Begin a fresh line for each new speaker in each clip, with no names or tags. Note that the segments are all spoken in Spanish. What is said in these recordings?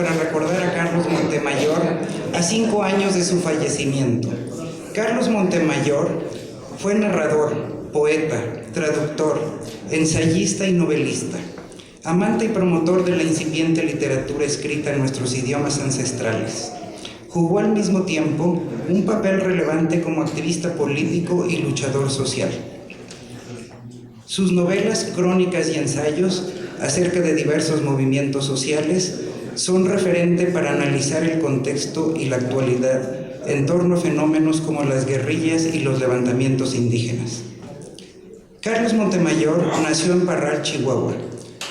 para recordar a Carlos Montemayor a 5 años de su fallecimiento. Carlos Montemayor fue narrador, poeta, traductor, ensayista y novelista, amante y promotor de la incipiente literatura escrita en nuestros idiomas ancestrales. Jugó al mismo tiempo un papel relevante como activista político y luchador social. Sus novelas, crónicas y ensayos acerca de diversos movimientos sociales son referente para analizar el contexto y la actualidad en torno a fenómenos como las guerrillas y los levantamientos indígenas. Carlos Montemayor nació en Parral, Chihuahua.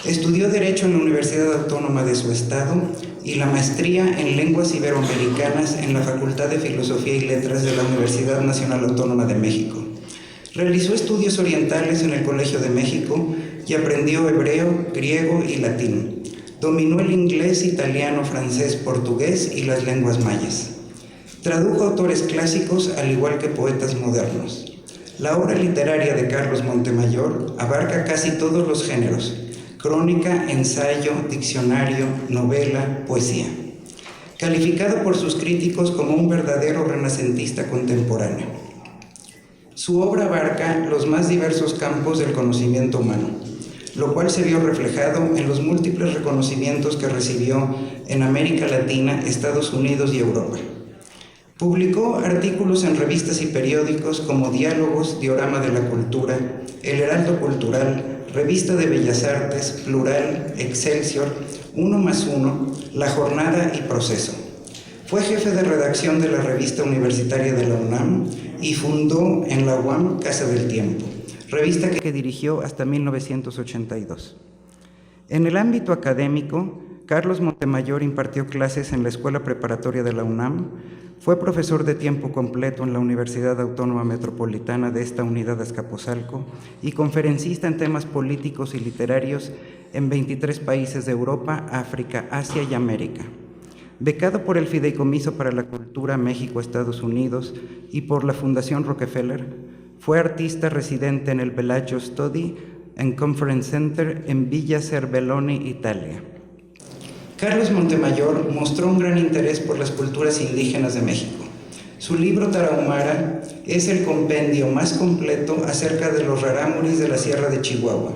Estudió Derecho en la Universidad Autónoma de su estado y la maestría en Lenguas Iberoamericanas en la Facultad de Filosofía y Letras de la Universidad Nacional Autónoma de México. Realizó estudios orientales en el Colegio de México y aprendió hebreo, griego y latín. Dominó el inglés, italiano, francés, portugués y las lenguas mayas. Tradujo autores clásicos al igual que poetas modernos. La obra literaria de Carlos Montemayor abarca casi todos los géneros: crónica, ensayo, diccionario, novela, poesía. Calificado por sus críticos como un verdadero renacentista contemporáneo. Su obra abarca los más diversos campos del conocimiento humano, lo cual se vio reflejado en los múltiples reconocimientos que recibió en América Latina, Estados Unidos y Europa. Publicó artículos en revistas y periódicos como Diálogos, Diorama de la Cultura, El Heraldo Cultural, Revista de Bellas Artes, Plural, Excelsior, 1+1, La Jornada y Proceso. Fue jefe de redacción de la Revista Universitaria de la UNAM y fundó en la UAM Casa del Tiempo, revista que dirigió hasta 1982. En el ámbito académico, Carlos Montemayor impartió clases en la Escuela Preparatoria de la UNAM, fue profesor de tiempo completo en la Universidad Autónoma Metropolitana de esta unidad Azcapotzalco y conferencista en temas políticos y literarios en 23 países de Europa, África, Asia y América. Becado por el Fideicomiso para la Cultura México-Estados Unidos y por la Fundación Rockefeller, fue artista residente en el Bellagio Study and Conference Center en Villa Serbelloni, Italia. Carlos Montemayor mostró un gran interés por las culturas indígenas de México. Su libro Tarahumara es el compendio más completo acerca de los rarámuris de la Sierra de Chihuahua,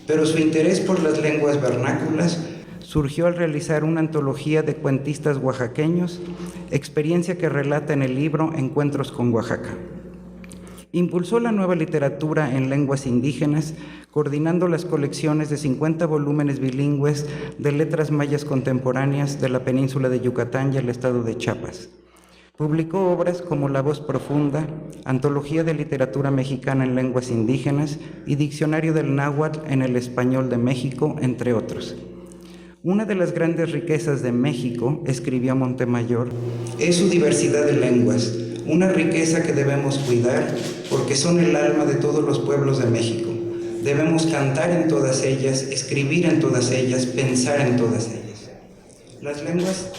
pero su interés por las lenguas vernáculas surgió al realizar una antología de cuentistas oaxaqueños, experiencia que relata en el libro Encuentros con Oaxaca. Impulsó la nueva literatura en lenguas indígenas, coordinando las colecciones de 50 volúmenes bilingües de letras mayas contemporáneas de la península de Yucatán y el estado de Chiapas. Publicó obras como La Voz Profunda, Antología de Literatura Mexicana en Lenguas Indígenas y Diccionario del Náhuatl en el Español de México, entre otros. Una de las grandes riquezas de México, escribió Montemayor, es su diversidad de lenguas, una riqueza que debemos cuidar porque son el alma de todos los pueblos de México. Debemos cantar en todas ellas, escribir en todas ellas, pensar en todas ellas. Las lenguas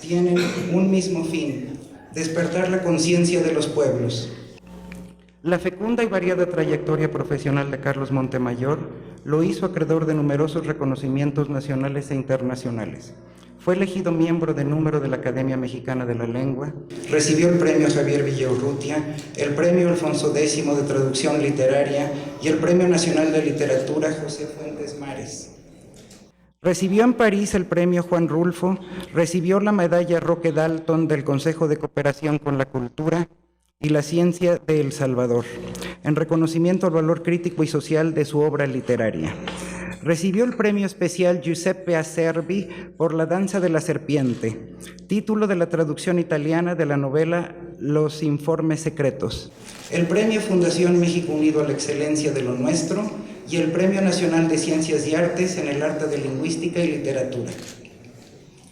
tienen un mismo fin: despertar la conciencia de los pueblos. La fecunda y variada trayectoria profesional de Carlos Montemayor lo hizo acreedor de numerosos reconocimientos nacionales e internacionales. Fue elegido miembro de número de la Academia Mexicana de la Lengua, recibió el Premio Javier Villaurrutia, el Premio Alfonso X de Traducción Literaria y el Premio Nacional de Literatura José Fuentes Mares. Recibió en París el Premio Juan Rulfo, recibió la Medalla Roque Dalton del Consejo de Cooperación con la Cultura y la Ciencia de El Salvador, en reconocimiento al valor crítico y social de su obra literaria. Recibió el premio especial Giuseppe Acerbi por La danza de la serpiente, título de la traducción italiana de la novela Los informes secretos. El premio Fundación México Unido a la Excelencia de lo Nuestro y el Premio Nacional de Ciencias y Artes en el arte de Lingüística y Literatura.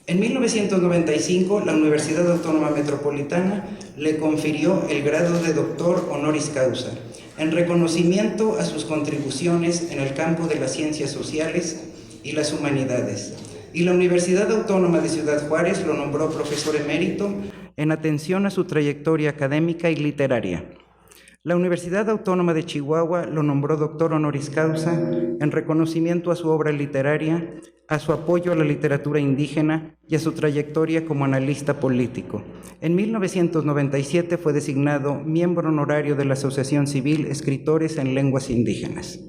En 1995, la Universidad Autónoma Metropolitana le confirió el grado de doctor honoris causa, en reconocimiento a sus contribuciones en el campo de las ciencias sociales y las humanidades, y la Universidad Autónoma de Ciudad Juárez lo nombró profesor emérito en atención a su trayectoria académica y literaria. La Universidad Autónoma de Chihuahua lo nombró doctor honoris causa en reconocimiento a su obra literaria, a su apoyo a la literatura indígena y a su trayectoria como analista político. En 1997 fue designado miembro honorario de la Asociación Civil Escritores en Lenguas Indígenas.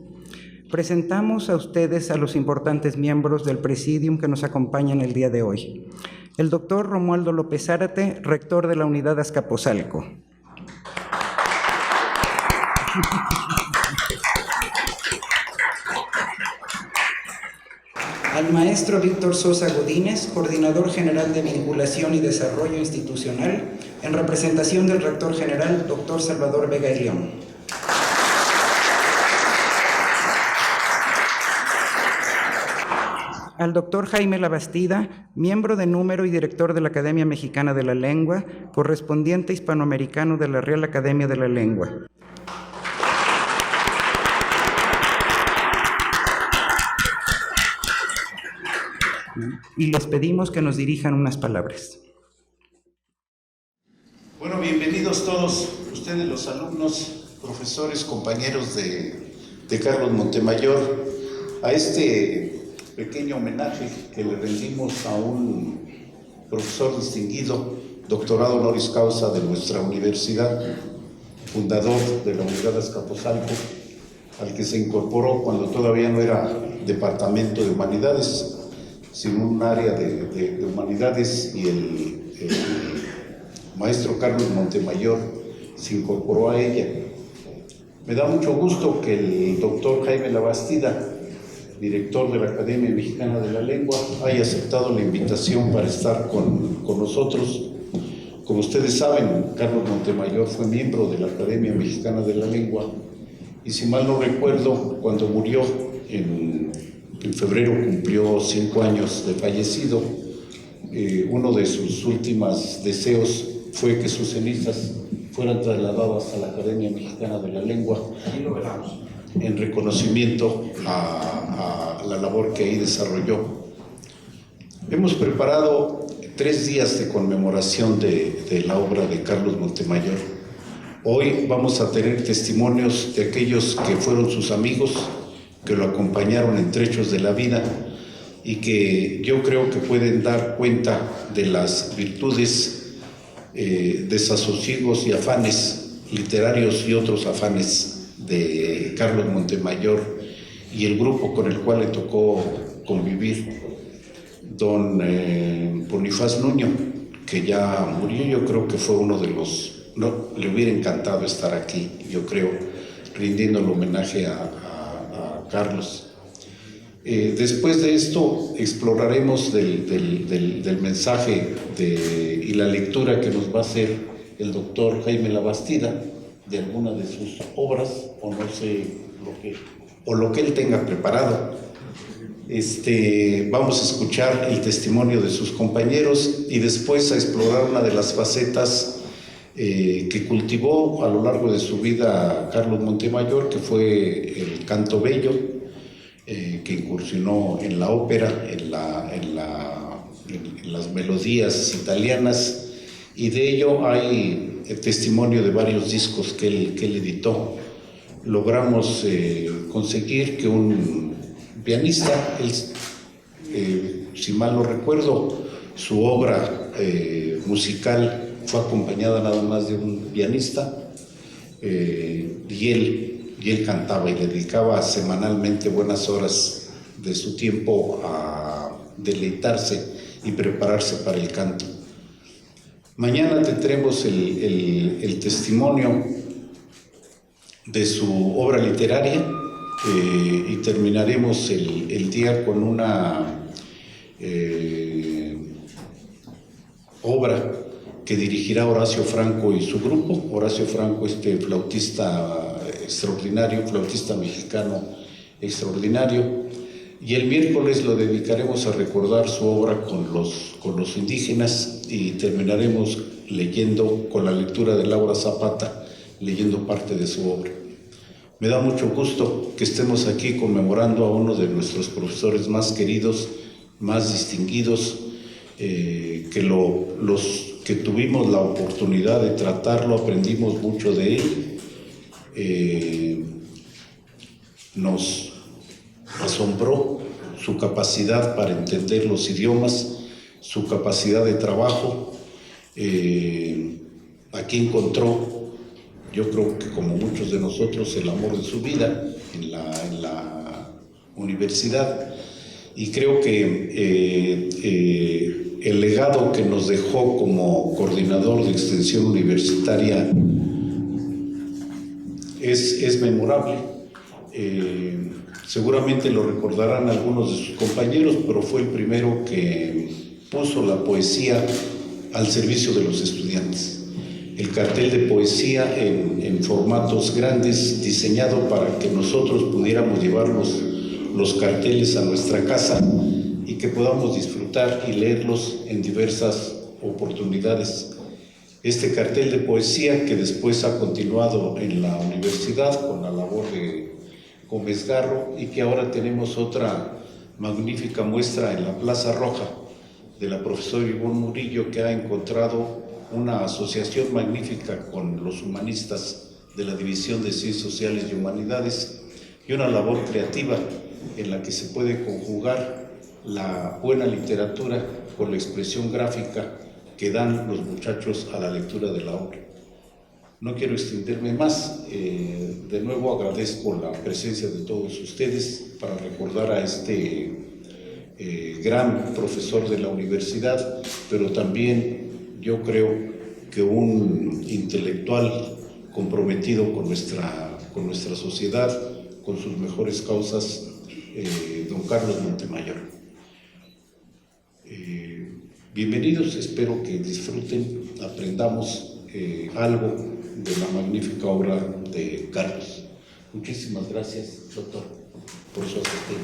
Presentamos a ustedes a los importantes miembros del Presidium que nos acompañan el día de hoy. El doctor Romualdo López Zárate, rector de la Unidad Azcapotzalco. Al maestro Víctor Sosa Godínez, coordinador general de vinculación y desarrollo institucional, en representación del rector general, doctor Salvador Vega y León. Al doctor Jaime Labastida, miembro de número y director de la Academia Mexicana de la Lengua, correspondiente hispanoamericano de la Real Academia de la Lengua. Y les pedimos que nos dirijan unas palabras.
Bueno, bienvenidos todos ustedes, los alumnos, profesores, compañeros de Carlos Montemayor, a este pequeño homenaje que le rendimos a un profesor distinguido, doctorado honoris causa de nuestra universidad, fundador de la Unidad Azcapotzalco, al que se incorporó cuando todavía no era Departamento de Humanidades, sino un área de Humanidades, y el maestro Carlos Montemayor se incorporó a ella. Me da mucho gusto que el doctor Jaime Labastida, director de la Academia Mexicana de la Lengua, haya aceptado la invitación para estar con nosotros. Como ustedes saben, Carlos Montemayor fue miembro de la Academia Mexicana de la Lengua, y si mal no recuerdo, cuando murió en febrero, cumplió 5 años de fallecido. Uno de sus últimos deseos fue que sus cenizas fueran trasladadas a la Academia Mexicana de la Lengua en reconocimiento a la labor que ahí desarrolló. Hemos preparado 3 días de conmemoración de la obra de Carlos Montemayor. Hoy vamos a tener testimonios de aquellos que fueron sus amigos, que lo acompañaron en trechos de la vida y que yo creo que pueden dar cuenta de las virtudes, desasosiegos y afanes literarios y otros afanes de Carlos Montemayor y el grupo con el cual le tocó convivir. Don Bonifaz Nuño, que ya murió, yo creo que fue uno de los... No, le hubiera encantado estar aquí, yo creo, rindiendo el homenaje a Carlos. Después de esto exploraremos del mensaje y la lectura que nos va a hacer el doctor Jaime Labastida de alguna de sus obras, o no sé lo que él tenga preparado. Vamos a escuchar el testimonio de sus compañeros y después a explorar una de las facetas que cultivó a lo largo de su vida Carlos Montemayor, que fue el canto bello, que incursionó en la ópera, en las melodías italianas, y de ello hay el testimonio de varios discos que él editó. Logramos conseguir que un pianista, si mal no recuerdo, su obra musical fue acompañada nada más de un pianista, y él cantaba y dedicaba semanalmente buenas horas de su tiempo a deleitarse y prepararse para el canto. Mañana tendremos el testimonio de su obra literaria, y terminaremos el día con una obra que dirigirá Horacio Franco y su grupo. Horacio Franco, flautista extraordinario, flautista mexicano extraordinario, y el miércoles lo dedicaremos a recordar su obra con los indígenas, y terminaremos leyendo con la lectura de Laura Zapata, leyendo parte de su obra. Me da mucho gusto que estemos aquí conmemorando a uno de nuestros profesores más queridos, más distinguidos, los que tuvimos la oportunidad de tratarlo, aprendimos mucho de él, nos asombró su capacidad para entender los idiomas, su capacidad de trabajo. Aquí encontró, yo creo que como muchos de nosotros, el amor de su vida en la universidad, y creo que el legado que nos dejó como coordinador de extensión universitaria es memorable. Seguramente lo recordarán algunos de sus compañeros, pero fue el primero que puso la poesía al servicio de los estudiantes. El cartel de poesía en formatos grandes, diseñado para que nosotros pudiéramos llevar los carteles a nuestra casa y que podamos disfrutar y leerlos en diversas oportunidades. Este cartel de poesía, que después ha continuado en la universidad con la labor de Gómez Garro, y que ahora tenemos otra magnífica muestra en la Plaza Roja de la profesora Ivonne Murillo, que ha encontrado una asociación magnífica con los humanistas de la División de Ciencias Sociales y Humanidades, y una labor creativa en la que se puede conjugar la buena literatura con la expresión gráfica que dan los muchachos a la lectura de la obra. No quiero extenderme más. De nuevo agradezco la presencia de todos ustedes para recordar a este gran profesor de la universidad, pero también yo creo que un intelectual comprometido con nuestra sociedad, con sus mejores causas, don Carlos Montemayor. Bienvenidos, espero que disfruten, aprendamos algo de la magnífica obra de Carlos. Muchísimas gracias, doctor, por su asistencia.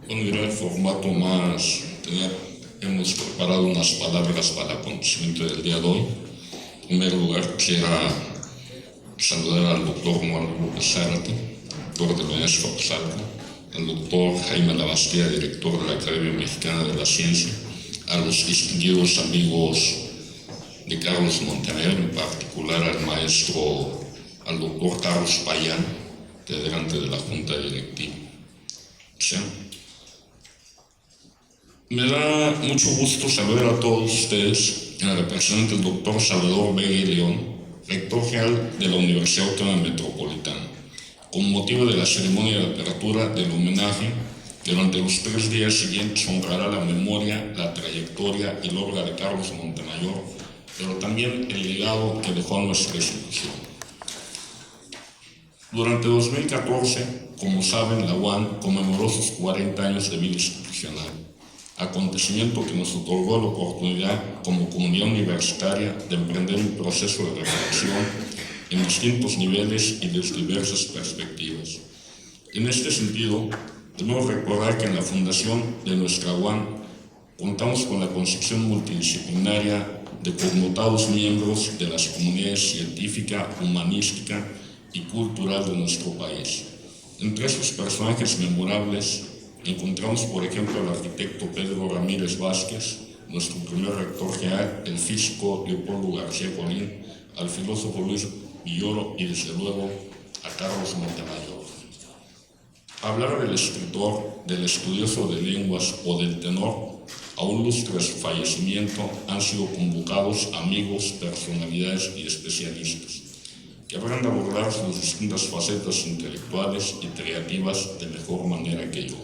Bueno, era el formato más. Hemos preparado unas palabras para el acontecimiento del día de hoy. En primer lugar, quisiera saludar al doctor Juan López Zárate, doctor de la UNESCO Oaxaca, al doctor Jaime Labastida, director de la Academia Mexicana de la Ciencia, a los distinguidos amigos de Carlos Montemayor, en particular al maestro, al doctor Carlos Payán, integrante de la Junta Directiva. ¿Sí? Me da mucho gusto saludar a todos ustedes en la representación del doctor Salvador Vega y León, rector general de la Universidad Autónoma Metropolitana, con motivo de la ceremonia de apertura del homenaje. Durante los 3 días siguientes honrará la memoria, la trayectoria y la obra de Carlos Montemayor, pero también el legado que dejó a nuestra institución. Durante 2014, como saben, la UAM conmemoró sus 40 años de vida institucional, acontecimiento que nos otorgó la oportunidad como comunidad universitaria de emprender un proceso de reflexión en distintos niveles y desde diversas perspectivas. En este sentido, debemos recordar que en la fundación de nuestra UAM contamos con la concepción multidisciplinaria de connotados miembros de las comunidades científica, humanística y cultural de nuestro país. Entre esos personajes memorables encontramos, por ejemplo, al arquitecto Pedro Ramírez Vázquez, nuestro primer rector general, el físico Leopoldo García Colín, al filósofo Luis Villoro y, desde luego, a Carlos Montemayor. Hablar del escritor, del estudioso de lenguas o del tenor, aún lustre su fallecimiento, han sido convocados amigos, personalidades y especialistas que habrán de abordar sus distintas facetas intelectuales y creativas de mejor manera que yo.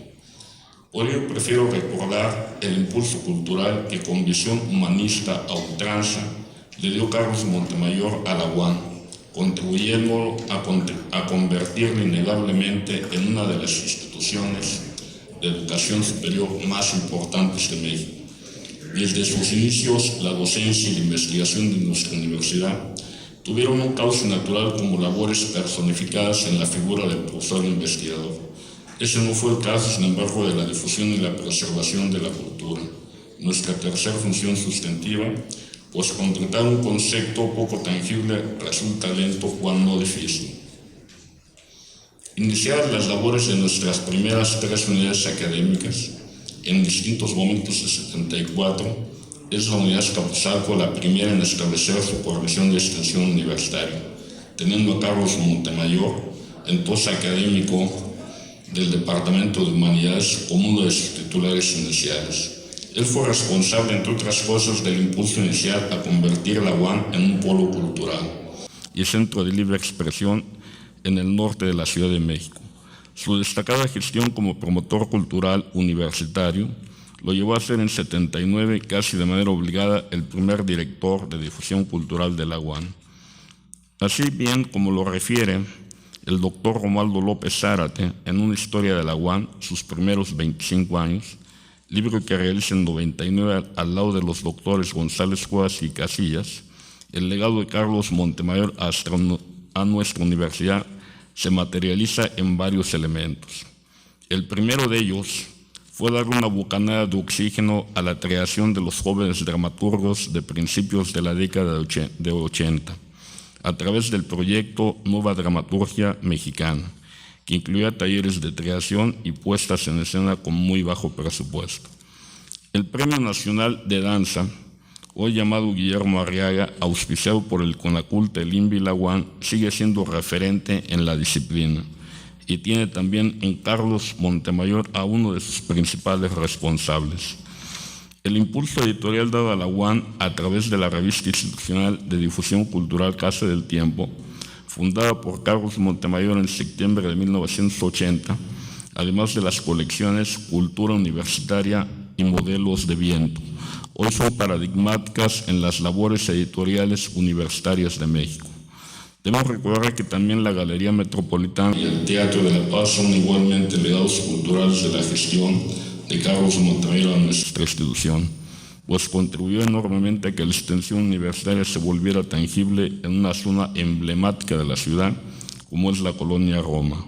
Por ello prefiero recordar el impulso cultural que con visión humanista a ultranza le dio Carlos Montemayor a la UAM, contribuyendo a convertirla innegablemente en una de las instituciones de educación superior más importantes de México. Desde sus inicios, la docencia y la investigación de nuestra universidad tuvieron un cauce natural como labores personificadas en la figura del profesor investigador. Ese no fue el caso, sin embargo, de la difusión y la preservación de la cultura. nuestra tercera función sustantiva, pues concretar un concepto poco tangible resulta lento cuando no difícil. Iniciar las labores de nuestras primeras 3 unidades académicas en distintos momentos de 74, es la Unidad Azcapotzalco la primera en establecer su coordinación de extensión universitaria, teniendo a Carlos Montemayor, entonces académico del Departamento de Humanidades, como uno de sus titulares iniciales. Él fue responsable, entre otras cosas, del impulso inicial a convertir la UAM en un polo cultural y centro de libre expresión en el norte de la Ciudad de México. Su destacada gestión como promotor cultural universitario lo llevó a ser en 79, casi de manera obligada, el primer director de difusión cultural de la UAM. Así bien como lo refiere el doctor Romualdo López Zárate en una historia de la UAM, sus primeros 25 años, libro que realiza en 99 al lado de los doctores González Cuevas y Casillas, el legado de Carlos Montemayor a nuestra universidad se materializa en varios elementos. El primero de ellos fue dar una bocanada de oxígeno a la creación de los jóvenes dramaturgos de principios de la década de 80, a través del proyecto Nueva Dramaturgia Mexicana, que incluía talleres de creación y puestas en escena con muy bajo presupuesto. El Premio Nacional de Danza, hoy llamado Guillermo Arriaga, auspiciado por el CONACULT, el INBI y la UAM, sigue siendo referente en la disciplina y tiene también en Carlos Montemayor a uno de sus principales responsables. El impulso editorial dado a la UAM a través de la revista institucional de difusión cultural Casa del Tiempo, fundada por Carlos Montemayor en septiembre de 1980, además de las colecciones Cultura Universitaria y Modelos de Viento, hoy son paradigmáticas en las labores editoriales universitarias de México. Debemos recordar que también la Galería Metropolitana y el Teatro de la Paz son igualmente legados culturales de la gestión de Carlos Montemayor a nuestra institución, pues contribuyó enormemente a que la extensión universitaria se volviera tangible en una zona emblemática de la ciudad, como es la colonia Roma.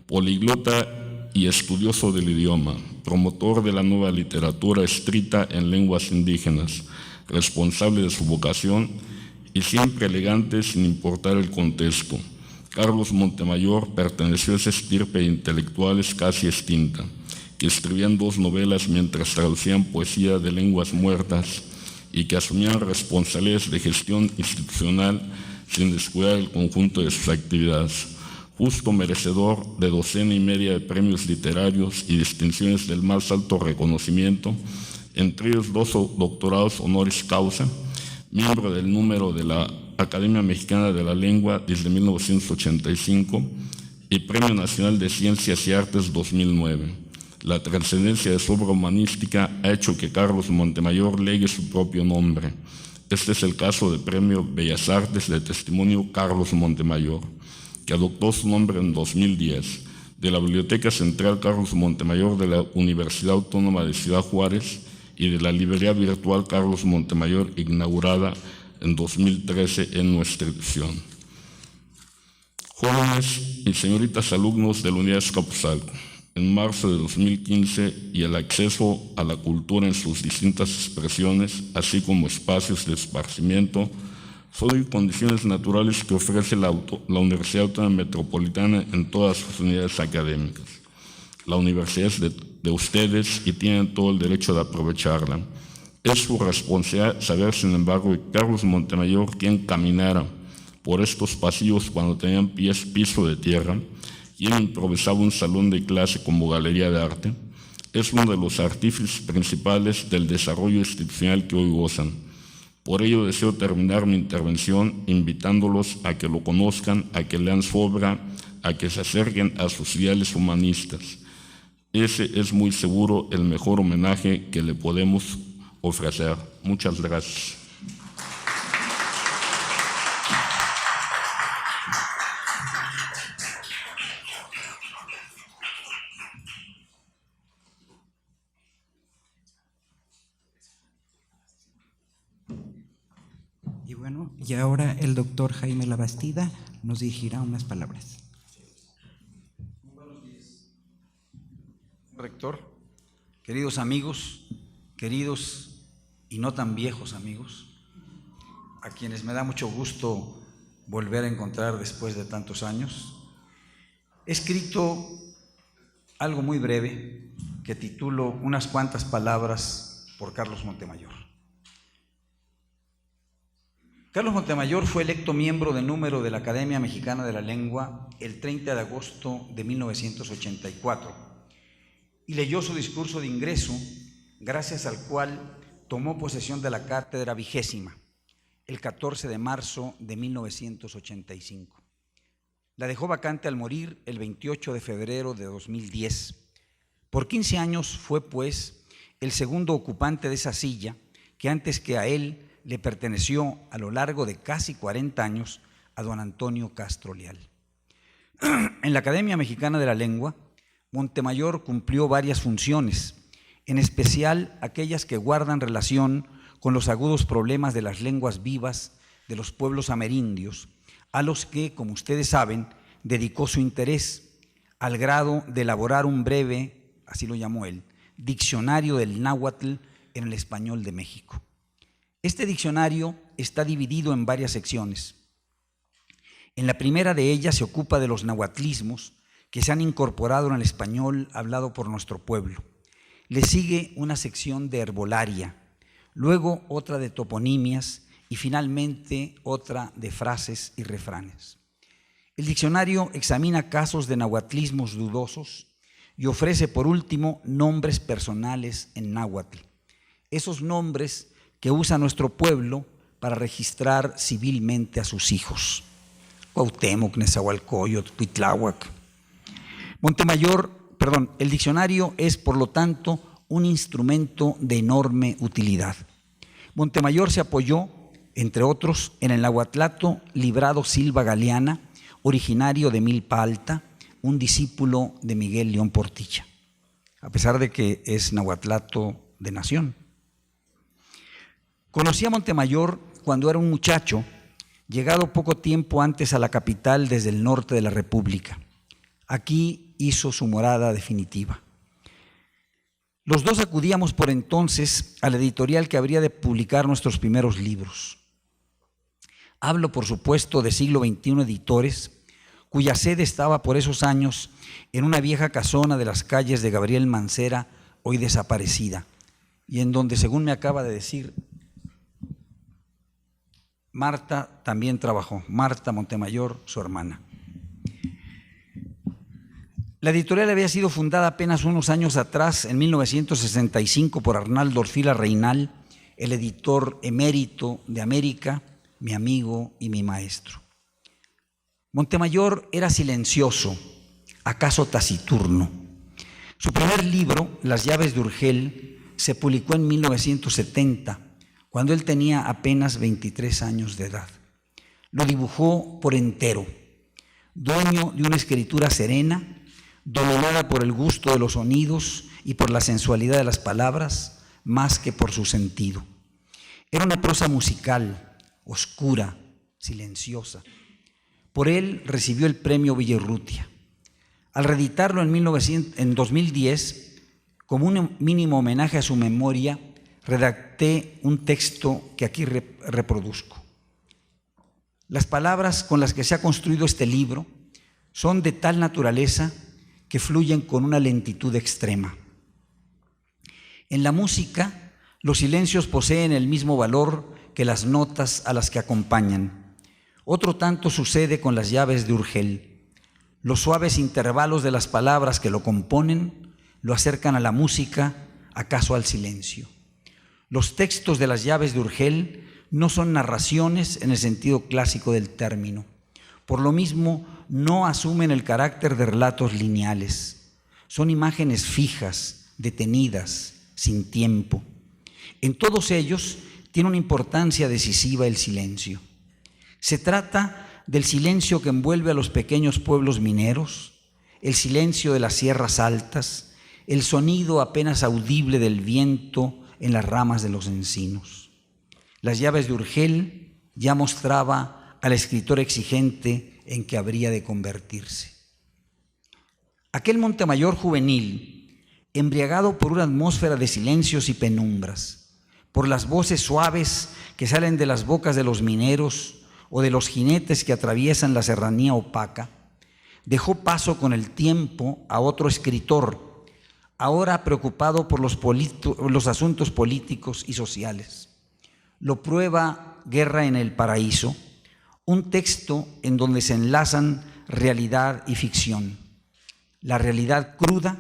Poliglota y estudioso del idioma, promotor de la nueva literatura escrita en lenguas indígenas, responsable de su vocación y siempre elegante sin importar el contexto. Carlos Montemayor perteneció a esa estirpe de intelectuales casi extinta, que escribían 2 novelas mientras traducían poesía de lenguas muertas y que asumían responsabilidades de gestión institucional sin descuidar el conjunto de sus actividades. Justo merecedor de 12 de premios literarios y distinciones del más alto reconocimiento, entre ellos 2 doctorados honoris causa, miembro del número de la Academia Mexicana de la Lengua desde 1985 y Premio Nacional de Ciencias y Artes 2009. La trascendencia de su obra humanística ha hecho que Carlos Montemayor legue su propio nombre. Este es el caso del Premio Bellas Artes de Testimonio Carlos Montemayor, que adoptó su nombre en 2010, de la Biblioteca Central Carlos Montemayor de la Universidad Autónoma de Ciudad Juárez y de la Librería Virtual Carlos Montemayor, inaugurada en 2013 en nuestra edición. Jóvenes y señoritas alumnos de la Unidad Azcapotzalco, en marzo de 2015, y el acceso a la cultura en sus distintas expresiones, así como espacios de esparcimiento, son condiciones naturales que ofrece la Universidad Autónoma Metropolitana en todas sus unidades académicas. La universidad es de ustedes y tienen todo el derecho de aprovecharla. Es su responsabilidad saber, sin embargo, que Carlos Montemayor, quien caminara por estos pasillos cuando tenían piso de tierra, quien improvisaba un salón de clase como galería de arte, es uno de los artífices principales del desarrollo institucional que hoy gozan. Por ello deseo terminar mi intervención invitándolos a que lo conozcan, a que lean su obra, a que se acerquen a sus ideales humanistas. Ese es muy seguro el mejor homenaje que le podemos ofrecer. Muchas gracias.
Y bueno, y ahora el doctor Jaime Labastida nos dirigirá unas palabras.
Rector, queridos amigos, queridos y no tan viejos amigos, a quienes me da mucho gusto volver a encontrar después de tantos años, he escrito algo muy breve que titulo Unas cuantas palabras por Carlos Montemayor. Carlos Montemayor fue electo miembro de número de la Academia Mexicana de la Lengua el 30 de agosto de 1984 y leyó su discurso de ingreso, gracias al cual tomó posesión de la cátedra 20ª, el 14 de marzo de 1985. La dejó vacante al morir el 28 de febrero de 2010. Por 15 años fue, pues, el segundo ocupante de esa silla que antes que a él le perteneció a lo largo de casi 40 años a don Antonio Castro Leal. En la Academia Mexicana de la Lengua, Montemayor cumplió varias funciones, en especial aquellas que guardan relación con los agudos problemas de las lenguas vivas de los pueblos amerindios, a los que, como ustedes saben, dedicó su interés, al grado de elaborar un breve, así lo llamó él, diccionario del náhuatl en el español de México. Este diccionario está dividido en varias secciones. En la primera de ellas se ocupa de los nahuatlismos que se han incorporado en el español hablado por nuestro pueblo. Le sigue una sección de herbolaria, luego otra de toponimias y finalmente otra de frases y refranes. El diccionario examina casos de nahuatlismos dudosos y ofrece por último nombres personales en náhuatl, esos nombres que usa nuestro pueblo para registrar civilmente a sus hijos. Cuauhtémoc, Nezahualcóyotl, Cuitláhuac. El diccionario es, por lo tanto, un instrumento de enorme utilidad. Montemayor se apoyó, entre otros, en el nahuatlato Librado Silva Galeana, originario de Milpa Alta, un discípulo de Miguel León Portilla, a pesar de que es nahuatlato de nación. Conocí a Montemayor cuando era un muchacho, llegado poco tiempo antes a la capital desde el norte de la República. Aquí hizo su morada definitiva. Los dos acudíamos por entonces a la editorial que habría de publicar nuestros primeros libros. Hablo, por supuesto, de Siglo XXI Editores, cuya sede estaba por esos años en una vieja casona de las calles de Gabriel Mancera, hoy desaparecida, y en donde, según me acaba de decir, Marta también trabajó, Marta Montemayor, su hermana. La editorial había sido fundada apenas unos años atrás, en 1965, por Arnaldo Orfila Reinal, el editor emérito de América, mi amigo y mi maestro. Montemayor era silencioso, acaso taciturno. Su primer libro, Las llaves de Urgel, se publicó en 1970, cuando él tenía apenas 23 años de edad. Lo dibujó por entero, dueño de una escritura serena, dolorada por el gusto de los sonidos y por la sensualidad de las palabras, más que por su sentido. Era una prosa musical, oscura, silenciosa. Por él recibió el premio Villarrutia. Al reeditarlo en 2010, como un mínimo homenaje a su memoria, redacté un texto que aquí reproduzco. Las palabras con las que se ha construido este libro son de tal naturaleza que fluyen con una lentitud extrema. En la música, los silencios poseen el mismo valor que las notas a las que acompañan. Otro tanto sucede con las llaves de Urgel. Los suaves intervalos de las palabras que lo componen lo acercan a la música, acaso al silencio. Los textos de las llaves de Urgel no son narraciones en el sentido clásico del término. Por lo mismo, no asumen el carácter de relatos lineales. Son imágenes fijas, detenidas, sin tiempo. En todos ellos tiene una importancia decisiva el silencio. Se trata del silencio que envuelve a los pequeños pueblos mineros, el silencio de las sierras altas, el sonido apenas audible del viento en las ramas de los encinos. Las llaves de Urgel ya mostraba al escritor exigente en que habría de convertirse. Aquel Montemayor juvenil, embriagado por una atmósfera de silencios y penumbras, por las voces suaves que salen de las bocas de los mineros o de los jinetes que atraviesan la serranía opaca, dejó paso con el tiempo a otro escritor, ahora preocupado por los asuntos políticos y sociales. Lo prueba Guerra en el Paraíso, un texto en donde se enlazan realidad y ficción. La realidad cruda,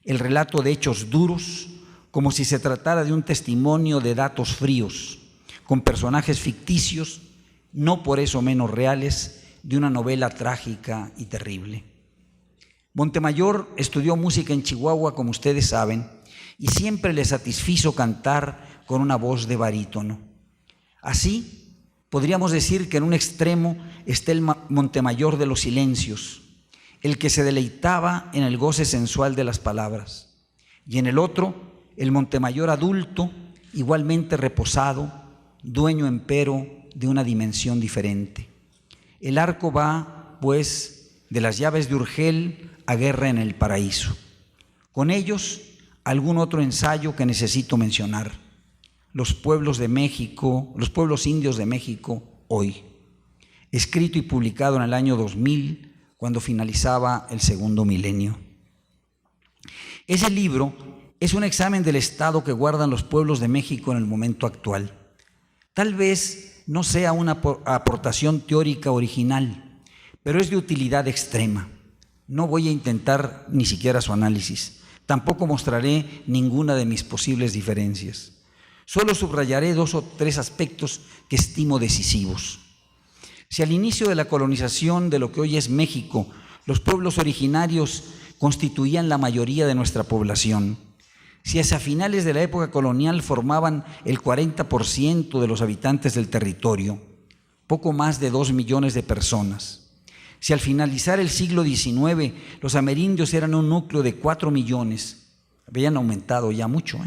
el relato de hechos duros, como si se tratara de un testimonio de datos fríos, con personajes ficticios, no por eso menos reales, de una novela trágica y terrible. Montemayor estudió música en Chihuahua, como ustedes saben, y siempre le satisfizo cantar con una voz de barítono. Así, podríamos decir que en un extremo está el Montemayor de los silencios, el que se deleitaba en el goce sensual de las palabras, y en el otro, el Montemayor adulto, igualmente reposado, dueño empero de una dimensión diferente. El arco va, pues, de las llaves de Urgel a Guerra en el Paraíso. Con ellos, algún otro ensayo que necesito mencionar: los pueblos de México, los pueblos indios de México hoy, escrito y publicado en el año 2000, cuando finalizaba el segundo milenio. Ese libro es un examen del estado que guardan los pueblos de México en el momento actual. Tal vez no sea una aportación teórica original, pero es de utilidad extrema. No voy a intentar ni siquiera su análisis. Tampoco mostraré ninguna de mis posibles diferencias. Solo subrayaré 2 o 3 aspectos que estimo decisivos. Si al inicio de la colonización de lo que hoy es México, los pueblos originarios constituían la mayoría de nuestra población, si hacia finales de la época colonial formaban el 40% de los habitantes del territorio, poco más de 2 millones de personas, si al finalizar el siglo XIX los amerindios eran un núcleo de 4 millones, habían aumentado ya mucho,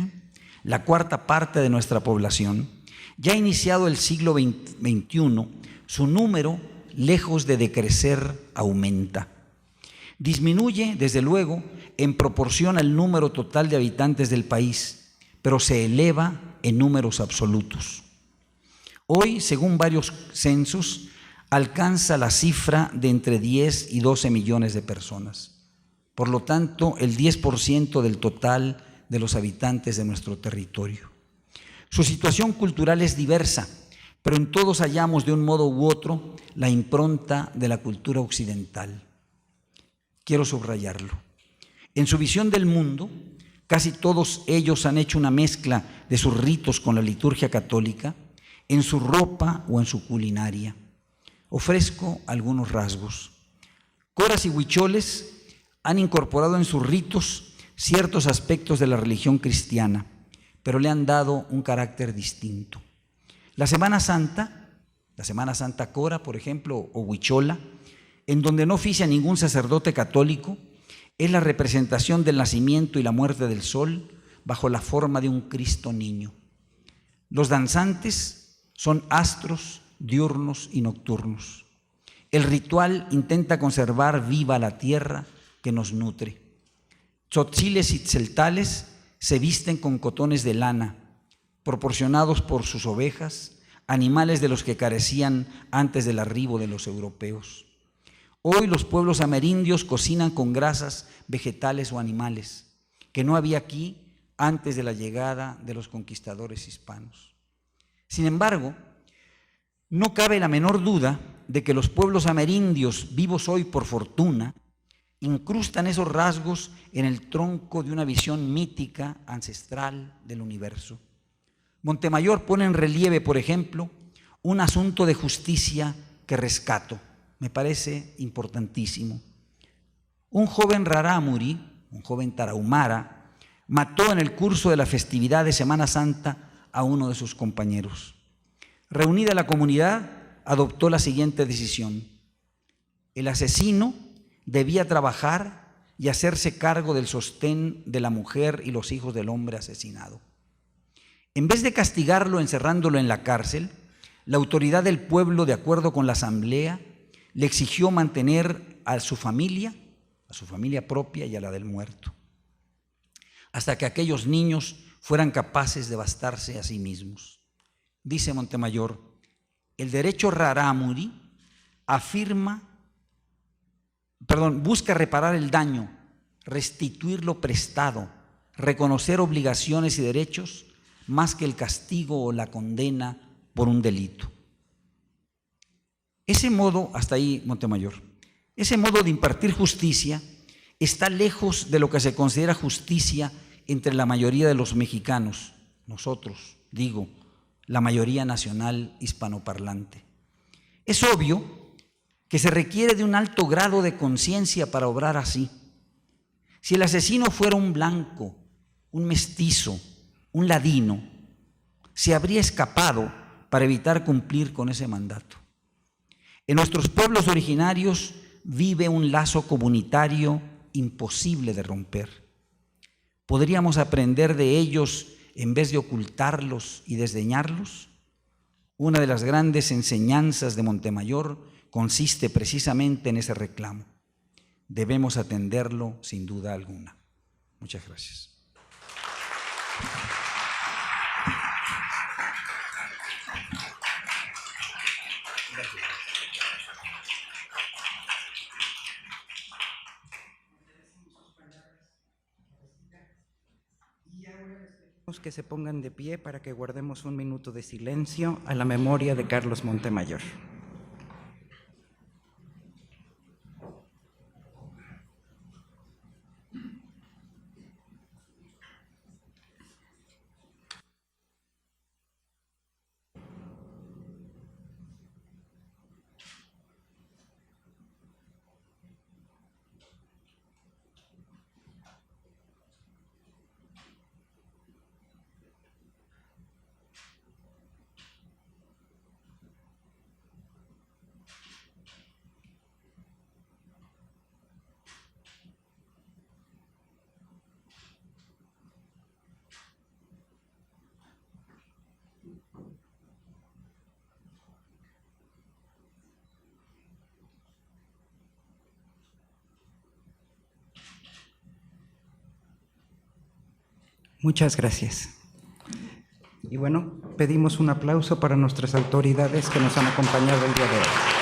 la cuarta parte de nuestra población, ya iniciado el siglo XXI, su número, lejos de decrecer, aumenta. Disminuye, desde luego, en proporción al número total de habitantes del país, pero se eleva en números absolutos. Hoy, según varios censos, alcanza la cifra de entre 10 y 12 millones de personas. Por lo tanto, el 10% del total de los habitantes de nuestro territorio. Su situación cultural es diversa, pero en todos hallamos de un modo u otro la impronta de la cultura occidental. Quiero subrayarlo. En su visión del mundo, casi todos ellos han hecho una mezcla de sus ritos con la liturgia católica, en su ropa o en su culinaria. Ofrezco algunos rasgos. Coras y huicholes han incorporado en sus ritos ciertos aspectos de la religión cristiana, pero le han dado un carácter distinto. La Semana Santa Cora, por ejemplo, o huichola, en donde no oficia ningún sacerdote católico, es la representación del nacimiento y la muerte del sol bajo la forma de un Cristo niño. Los danzantes son astros diurnos y nocturnos. El ritual intenta conservar viva la tierra que nos nutre. Tzotziles y tzeltales se visten con cotones de lana, proporcionados por sus ovejas, animales de los que carecían antes del arribo de los europeos. Hoy los pueblos amerindios cocinan con grasas vegetales o animales, que no había aquí antes de la llegada de los conquistadores hispanos. Sin embargo, no cabe la menor duda de que los pueblos amerindios, vivos hoy por fortuna, incrustan esos rasgos en el tronco de una visión mítica, ancestral del universo. Montemayor pone en relieve, por ejemplo, un asunto de justicia que rescato. Me parece importantísimo. Un joven rarámuri, un joven tarahumara, mató en el curso de la festividad de Semana Santa a uno de sus compañeros. Reunida la comunidad, adoptó la siguiente decisión: el asesino debía trabajar y hacerse cargo del sostén de la mujer y los hijos del hombre asesinado. En vez de castigarlo encerrándolo en la cárcel, la autoridad del pueblo, de acuerdo con la asamblea, le exigió mantener a su familia propia y a la del muerto, hasta que aquellos niños fueran capaces de bastarse a sí mismos. Dice Montemayor, el derecho rarámuri busca reparar el daño, restituir lo prestado, reconocer obligaciones y derechos más que el castigo o la condena por un delito. Ese modo, hasta ahí Montemayor, ese modo de impartir justicia está lejos de lo que se considera justicia entre la mayoría de los mexicanos, nosotros, digo, la mayoría nacional hispanoparlante. Es obvio que se requiere de un alto grado de conciencia para obrar así. Si el asesino fuera un blanco, un mestizo, un ladino, se habría escapado para evitar cumplir con ese mandato. En nuestros pueblos originarios vive un lazo comunitario imposible de romper. ¿Podríamos aprender de ellos en vez de ocultarlos y desdeñarlos? Una de las grandes enseñanzas de Montemayor consiste precisamente en ese reclamo. Debemos atenderlo sin duda alguna. Muchas gracias.
Que se pongan de pie para que guardemos un minuto de silencio a la memoria de Carlos Montemayor. Muchas gracias. Y bueno, pedimos un aplauso para nuestras autoridades que nos han acompañado el día de hoy.